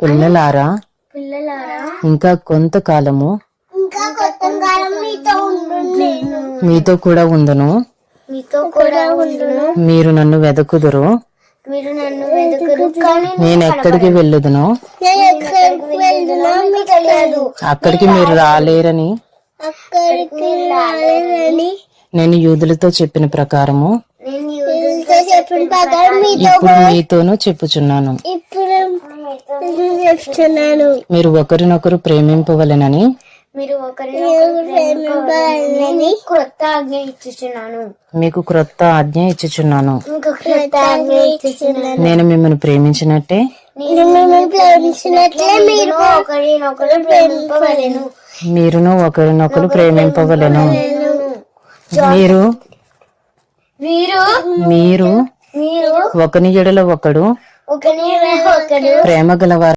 పిల్లలారా ఇంకా కొంతకాలము మీతో కూడా ఉందును. మీరు నన్ను వెదకుదురు. నేను ఎక్కడికి వెళ్ళుదునో అక్కడికి మీరు రాలేరని నేను యూదులతో చెప్పిన ప్రకారము ఇప్పుడు మీతోనూ చెప్పుచున్నాను. మీరు ఒకరినొకరు ప్రేమింపవలెనని మీకు క్రొత్త ఆజ్ఞ ఇచ్చుచున్నాను. నేను మిమ్మల్ని ప్రేమించినట్టే మీరును ఒకరినొకరు ప్రేమింపవలెను. మీరు ఒకని ఎడల ఒకడు ప్రేమ గలవారు